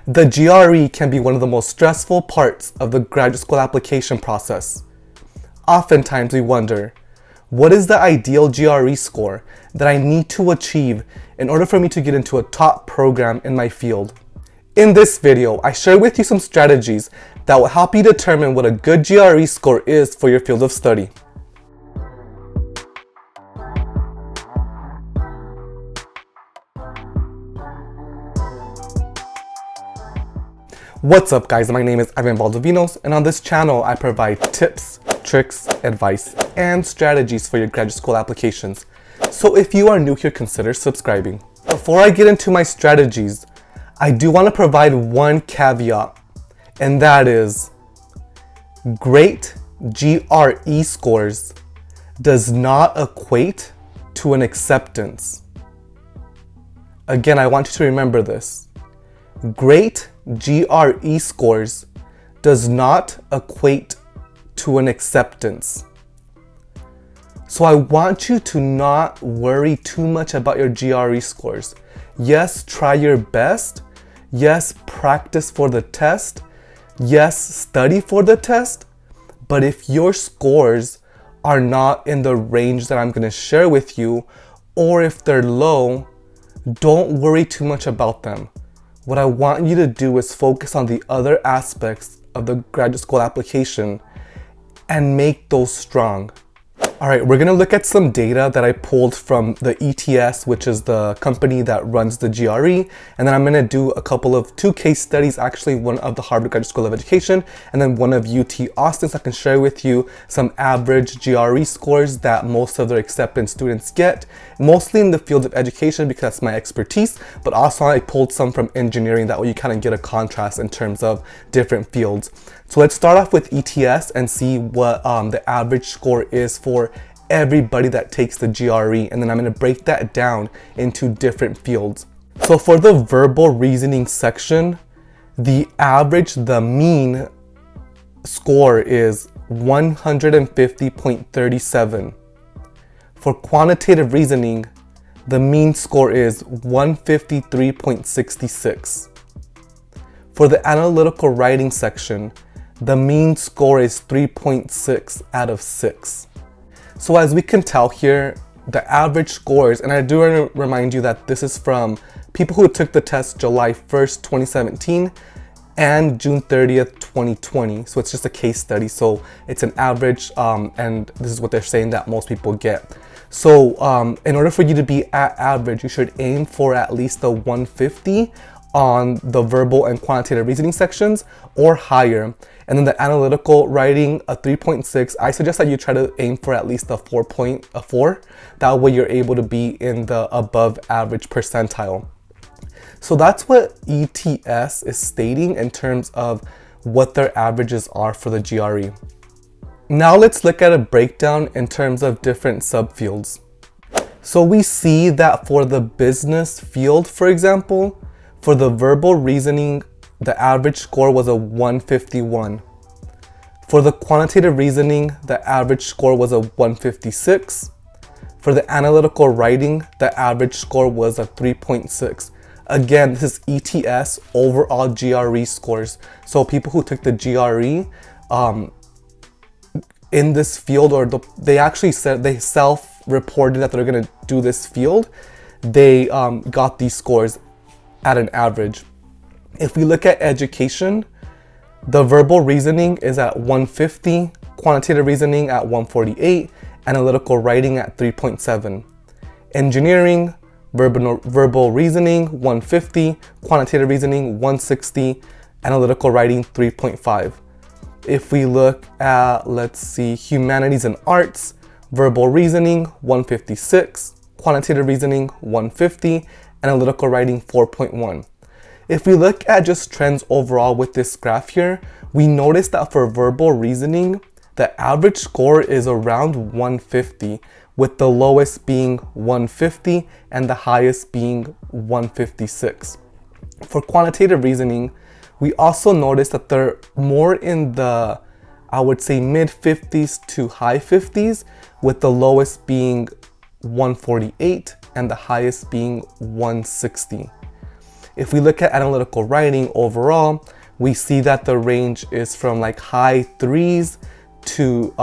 The GRE can be one of the most stressful parts of the graduate school application process. Oftentimes we wonder, what is the ideal GRE score that I need to achieve in order for me to get into a top program in my field? In this video, I share with you some strategies that will help you determine what a good GRE score is for your field of study. What's up guys, my name is Ivan Valdovinos, and on this channel I provide tips, tricks, advice, and strategies for your graduate school applications. So if you are new here, consider subscribing. Before I get into my strategies, I do want to provide one caveat, and that is, great GRE scores does not equate to an acceptance. Again, I want you to remember this. Great GRE scores does not equate to an acceptance. So I want you to not worry too much about your GRE scores. Yes, try your best. Yes, practice for the test. Yes, study for the test. But if your scores are not in the range that I'm going to share with you, or if they're low, don't worry too much about them. What I want you to do is focus on the other aspects of the graduate school application and make those strong. Alright, we're going to look at some data that I pulled from the ETS, which is the company that runs the GRE, and then I'm going to do two case studies, actually one of the Harvard Graduate School of Education and then one of UT Austin, so I can share with you some average GRE scores that most of their acceptance students get, mostly in the field of education because that's my expertise, but also I pulled some from engineering, that way you kind of get a contrast in terms of different fields. So let's start off with ETS and see what the average score is for everybody that takes the GRE, and then I'm going to break that down into different fields. So for the verbal reasoning section, the mean score is 150.37. For quantitative reasoning, the mean score is 153.66. For the analytical writing section, the mean score is 3.6 out of 6. So as we can tell here, the average scores, and I do want to remind you that this is from people who took the test July 1st, 2017 and June 30th, 2020. So it's just a case study. So it's an average, and this is what they're saying that most people get. So in order for you to be at average, you should aim for at least a 150 on the verbal and quantitative reasoning sections or higher. And then the analytical writing, a 3.6. I suggest that you try to aim for at least a 4. That way you're able to be in the above average percentile. So that's what ETS is stating in terms of what their averages are for the GRE. Now let's look at a breakdown in terms of different subfields. So we see that for the business field, for example, for the verbal reasoning, the average score was a 151. For the quantitative reasoning, the average score was a 156. For the analytical writing, the average score was a 3.6. Again, this is ETS, overall GRE scores. So people who took the GRE in this field, or they actually said they self-reported that they're going to do this field, they got these scores at an average. If we look at education, the verbal reasoning is at 150, quantitative reasoning at 148, analytical writing at 3.7. Engineering, verbal reasoning 150, quantitative reasoning 160, analytical writing 3.5. If we look at, humanities and arts, verbal reasoning 156, quantitative reasoning 150, analytical writing 4.1. If we look at just trends overall with this graph here, we notice that for verbal reasoning, the average score is around 150, with the lowest being 150 and the highest being 156. For quantitative reasoning, we also notice that they're more in the, I would say, mid 50s to high 50s, with the lowest being 148 and the highest being 160. If we look at analytical writing overall, we see that the range is from like high 3s to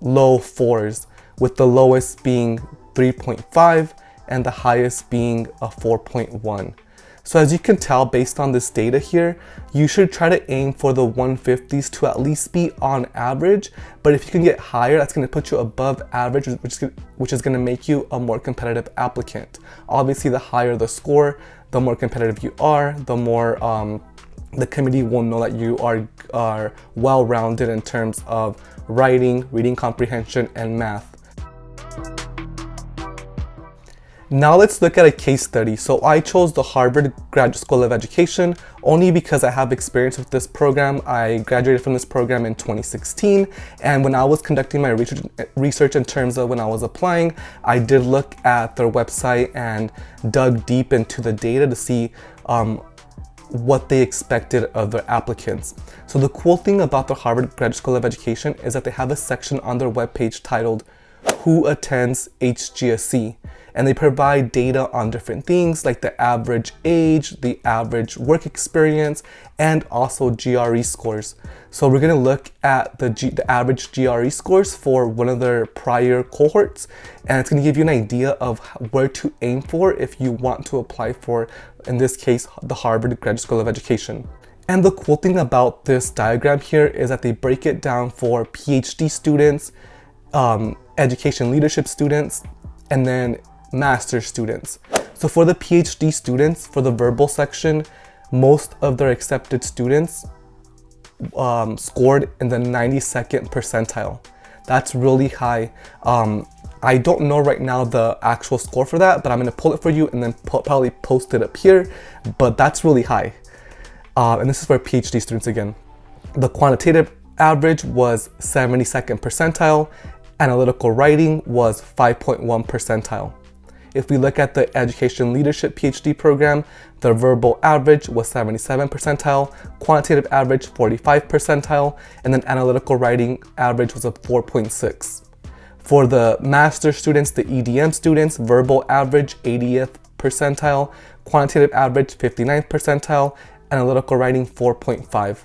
low 4s, with the lowest being 3.5 and the highest being a 4.1. So as you can tell, based on this data here, you should try to aim for the 150s to at least be on average. But if you can get higher, that's going to put you above average, which is going to make you a more competitive applicant. Obviously, the higher the score, the more competitive you are, the more the committee will know that you are well-rounded in terms of writing, reading comprehension, and math. Now let's look at a case study. So I chose the Harvard Graduate School of Education only because I have experience with this program. I graduated from this program in 2016, and when I was conducting my research in terms of when I was applying, I did look at their website and dug deep into the data to see what they expected of their applicants. So the cool thing about the Harvard Graduate School of Education is that they have a section on their webpage titled Who Attends HGSC? And they provide data on different things like the average age, the average work experience, and also GRE scores. So we're going to look at the average GRE scores for one of their prior cohorts, and it's going to give you an idea of where to aim for if you want to apply for, in this case, the Harvard Graduate School of Education. And the cool thing about this diagram here is that they break it down for PhD students, education leadership students, and then master's students. So for the PhD students, for the verbal section, most of their accepted students scored in the 92nd percentile. That's really high. I don't know right now the actual score for that, but I'm gonna pull it for you and then probably post it up here, but that's really high. And this is for PhD students again. The quantitative average was 72nd percentile. Analytical writing was 5.1 percentile. If we look at the Education Leadership PhD program, the verbal average was 77 percentile, quantitative average 45 percentile, and then analytical writing average was a 4.6. For the master students, the EDM students, verbal average 80th percentile, quantitative average 59th percentile, analytical writing 4.5.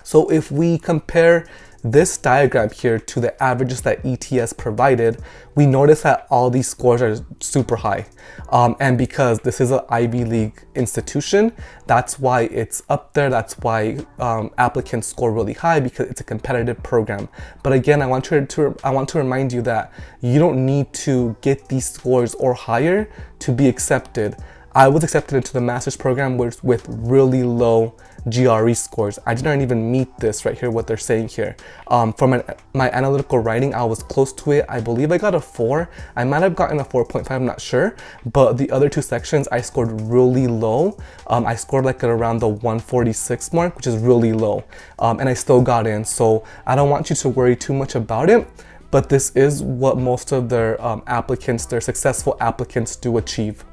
So if we compare this diagram here to the averages that ETS provided, we notice that all these scores are super high. And because this is an Ivy League institution, that's why it's up there. That's why applicants score really high, because it's a competitive program. But again, I want to remind you that you don't need to get these scores or higher to be accepted. I was accepted into the master's program with really low GRE scores. I did not even meet this right here, what they're saying here. For my analytical writing, I was close to it. I believe I got a 4. I might have gotten a 4.5, I'm not sure. But the other two sections, I scored really low. I scored like at around the 146 mark, which is really low. And I still got in. So I don't want you to worry too much about it. But this is what most of their applicants, their successful applicants, do achieve.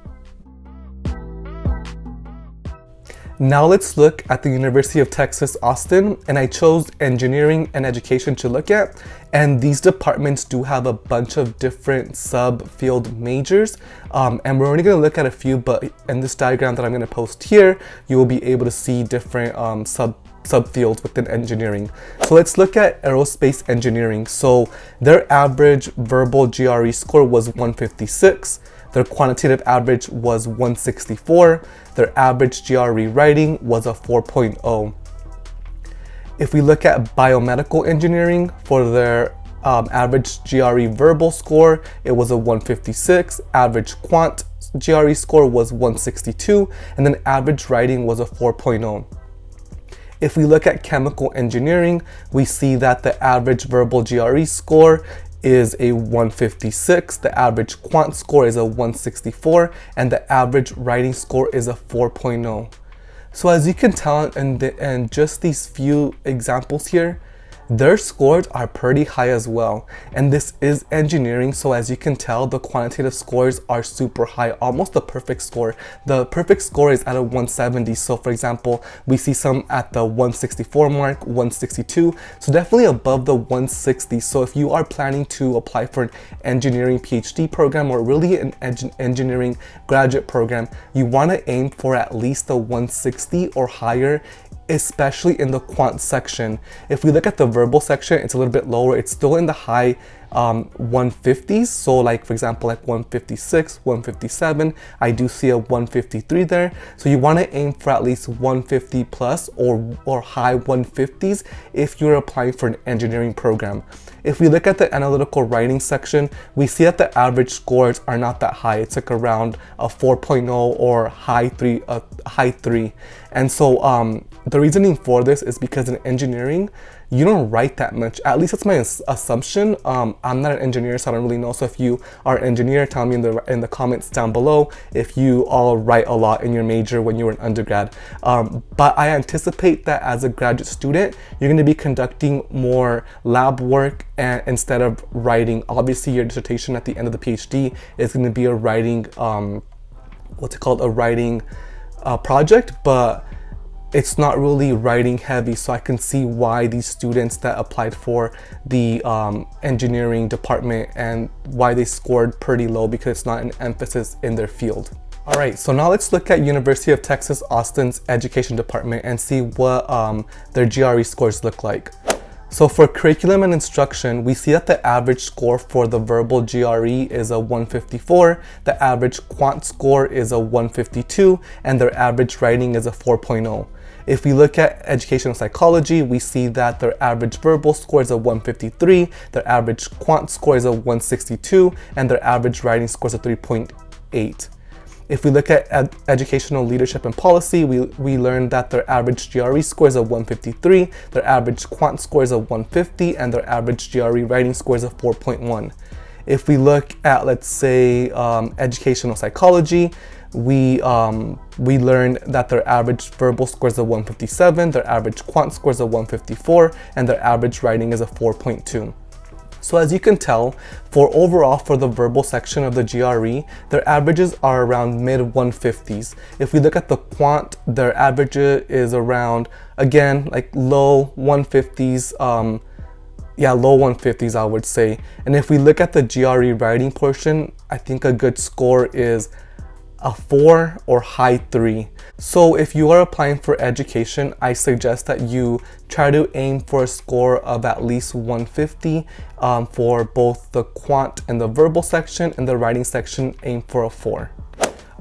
Now let's look at the University of Texas, Austin, and I chose engineering and education to look at. And these departments do have a bunch of different sub-field majors. And we're only gonna look at a few, but in this diagram that I'm gonna post here, you will be able to see different subfields within engineering. So let's look at aerospace engineering. So their average verbal GRE score was 156. Their quantitative average was 164. Their average GRE writing was a 4.0. If we look at biomedical engineering, for their average GRE verbal score, it was a 156. Average quant GRE score was 162. And then average writing was a 4.0. If we look at chemical engineering, we see that the average verbal GRE score is a 156, the average quant score is a 164, and the average writing score is a 4.0. So as you can tell in just these few examples here, their scores are pretty high as well. And this is engineering, so as you can tell, the quantitative scores are super high, almost the perfect score. The perfect score is at a 170. So for example, we see some at the 164 mark, 162, so definitely above the 160. So if you are planning to apply for an engineering PhD program or really an engineering graduate program, you want to aim for at least a 160 or higher, especially in the quant section. If we look at the verbal section, it's a little bit lower. It's still in the high 150s. So like, for example, like 156, 157, I do see a 153 there. So you want to aim for at least 150 plus or high 150s if you're applying for an engineering program. If we look at the analytical writing section, we see that the average scores are not that high. It's like around a 4.0 or high 3. And so the reasoning for this is because in engineering, you don't write that much. At least that's my assumption. I'm not an engineer, so I don't really know. So if you are an engineer, tell me in the comments down below if you all write a lot in your major when you were an undergrad. But I anticipate that as a graduate student, you're going to be conducting more lab work instead of writing. Obviously, your dissertation at the end of the PhD is going to be a writing, what's it called, a writing project, but it's not really writing heavy. So I can see why these students that applied for the engineering department and why they scored pretty low, because it's not an emphasis in their field. All right, so now let's look at University of Texas Austin's education department and see what their GRE scores look like. So for curriculum and instruction, we see that the average score for the verbal GRE is a 154, the average quant score is a 152, and their average writing is a 4.0. If we look at educational psychology, we see that their average verbal score is a 153, their average quant score is a 162, and their average writing score is a 3.8. If we look at educational leadership and policy, we learned that their average GRE score is a 153, their average quant score is a 150, and their average GRE writing score is a 4.1. If we look at, let's say, educational psychology, we learned that their average verbal score is a 157, their average quant score is a 154, and their average writing is a 4.2. So as you can tell, for the verbal section of the GRE, their averages are around mid 150s. If we look at the quant, their average is around, again, like low 150s, low 150s, I would say. And if we look at the GRE writing portion, I think a good score is a 4 or high 3. So if you are applying for education, I suggest that you try to aim for a score of at least 150 for both the quant and the verbal section, and the writing section aim for a 4.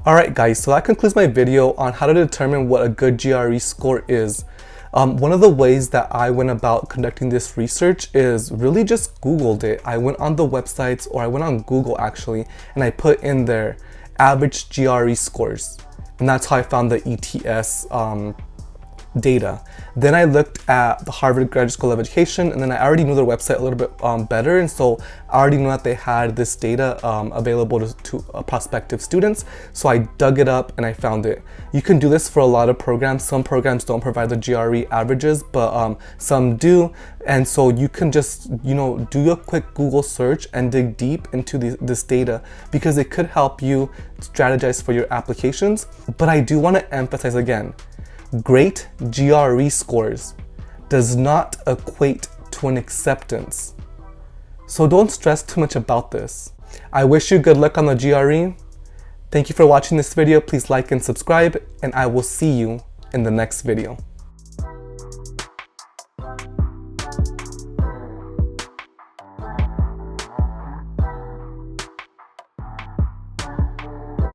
Alright guys, so that concludes my video on how to determine what a good GRE score is. One of the ways that I went about conducting this research is really just Googled it. I went on the websites, or I went on Google actually, and I put in there average GRE scores, and that's how I found the ETS data. Then I looked at the Harvard Graduate School of Education, and then I already knew their website a little bit better, and so I already knew that they had this data available to prospective students, so I dug it up and I found it. You can do this for a lot of programs. Some programs don't provide the GRE averages, but some do, and so you can just, do a quick Google search and dig deep into this data, because it could help you strategize for your applications. But I do want to emphasize again, great GRE scores does not equate to an acceptance. So don't stress too much about this. I wish you good luck on the GRE. Thank you for watching this video. Please like and subscribe, and I will see you in the next video.